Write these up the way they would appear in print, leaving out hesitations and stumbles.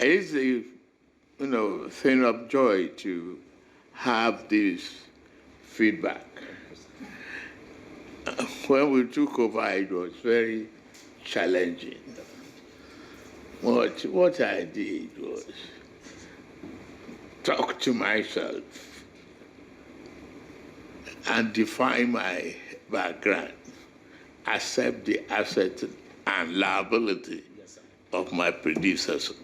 it's a thing of joy to have this feedback. When we took over, it was very challenging. What I did was talk to myself and define my background, accept the asset and liability of my predecessor.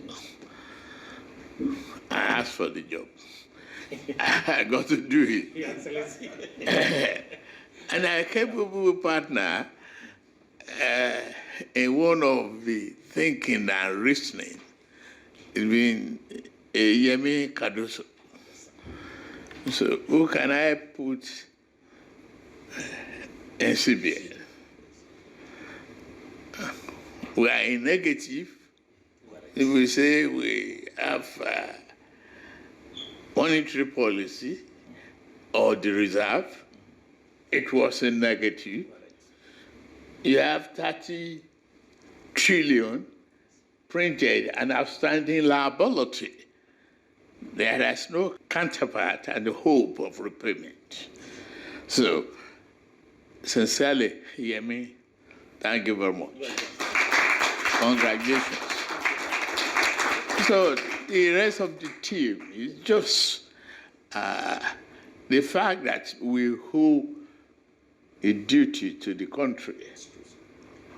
I asked for the job. I got to do it. And a capable partner in one of the thinking and reasoning has been Yemi Kadoso. So who can I put in CBN? We are in negative. If we say we have monetary policy or the reserve, it was in negative. You have 30 trillion printed and outstanding liability. There is no counterpart and hope of repayment. So, sincerely, Yemi, thank you very much. Congratulations. So, the rest of the team is just the fact that we owe a duty to the country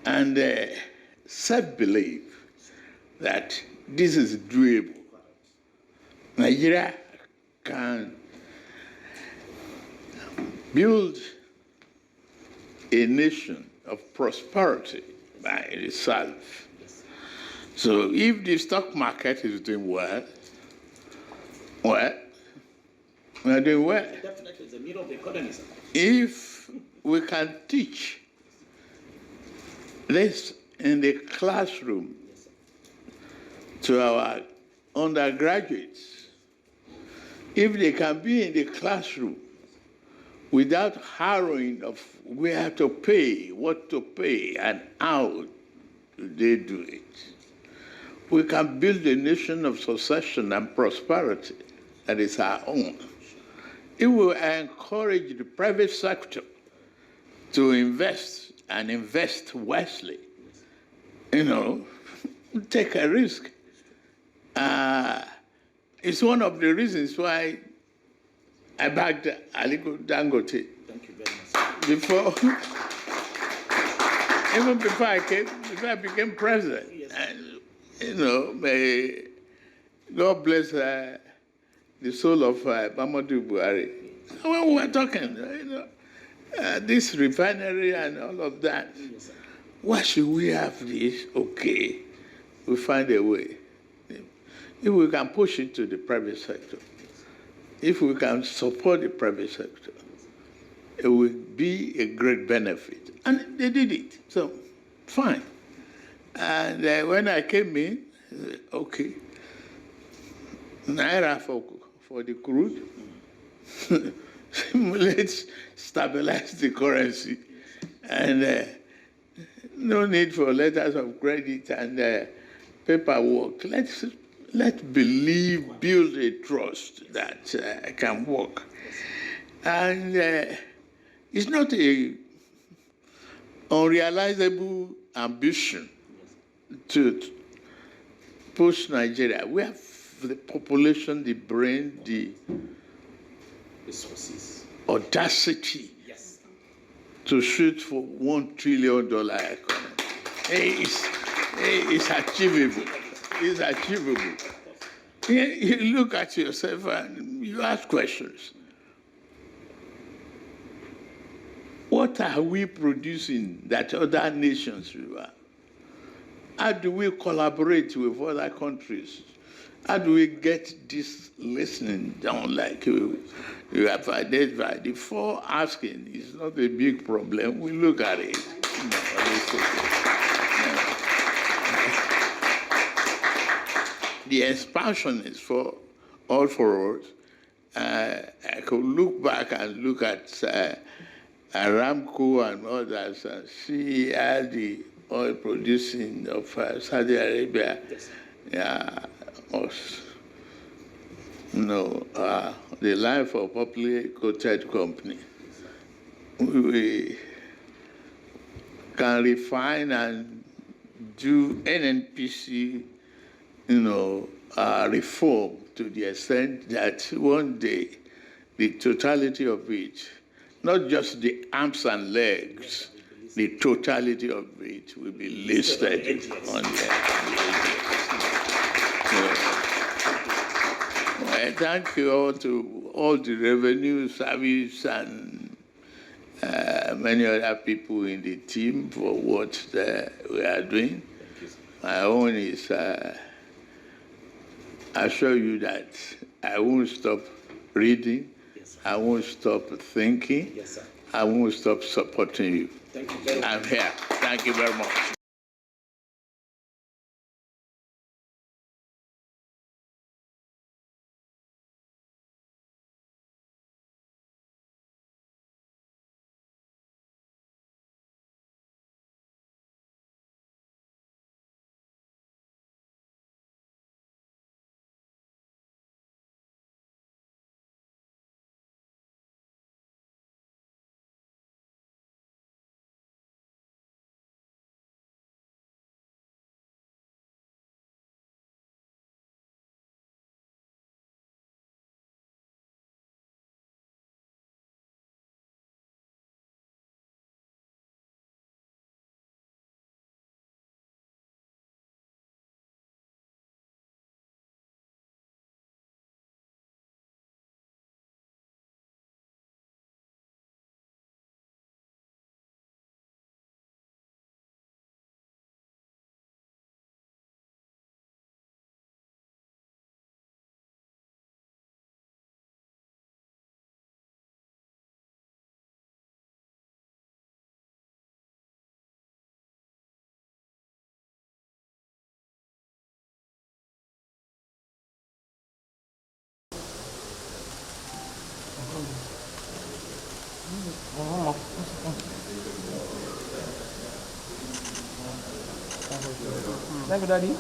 and self-belief that this is doable. Nigeria can build a nation of prosperity by itself. So if the stock market is doing well, we are doing well. Definitely, it's the middle of the economy, sir. If we can teach this in the classroom to our undergraduates, if they can be in the classroom without harrowing of where to pay, what to pay, and how they do it, we can build a nation of succession and prosperity that is our own. It will encourage the private sector to invest and invest wisely. Take a risk. It's one of the reasons why I backed Aliko Dangote. Thank you very much. Even before I became president. Yes. And, may God bless the soul of Muhammadu Buhari. When we were talking, this refinery and all of that, Yes, why should we have this? Okay, we find a way. If we can push it to the private sector, if we can support the private sector, it will be a great benefit. And they did it, so fine. And when I came in, okay, Naira for the crude, let's stabilize the currency, and no need for letters of credit and paperwork. Let's build a trust that can work. And it's not a unrealizable ambition to push Nigeria. We have the population, the brain, the resources, audacity, yes, to shoot for $1 trillion economy. It's achievable. It's achievable. You look at yourself and you ask questions. What are we producing that other nations will? How do we collaborate with other countries? How do we get this listening down like you have identified? Before asking is not a big problem. We look at it. The expansion is for all for us. I could look back and look at Aramco and others and see how the oil producing of Saudi Arabia us. The life of publicly quoted company. We can refine and do NNPC, reform to the extent that one day the totality of it, not just the arms and legs, the totality of it will be listed on there. I thank you all to all the revenue service and many other people in the team for what we are doing. My own is, I assure you that I won't stop reading. Yes, I won't stop thinking. yes, sir. I won't stop supporting you. Thank you very much. I'm here. Thank you very much. Thank you, Daddy.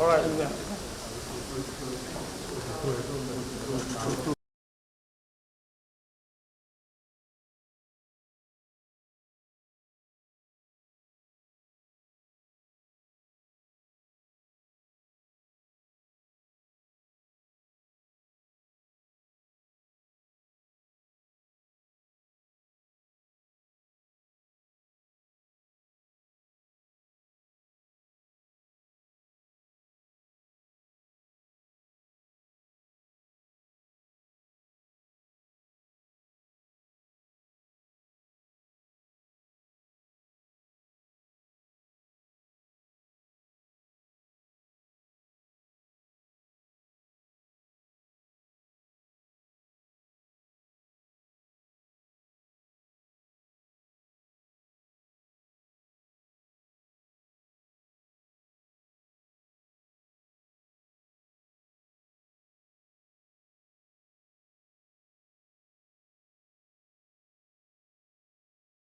All right.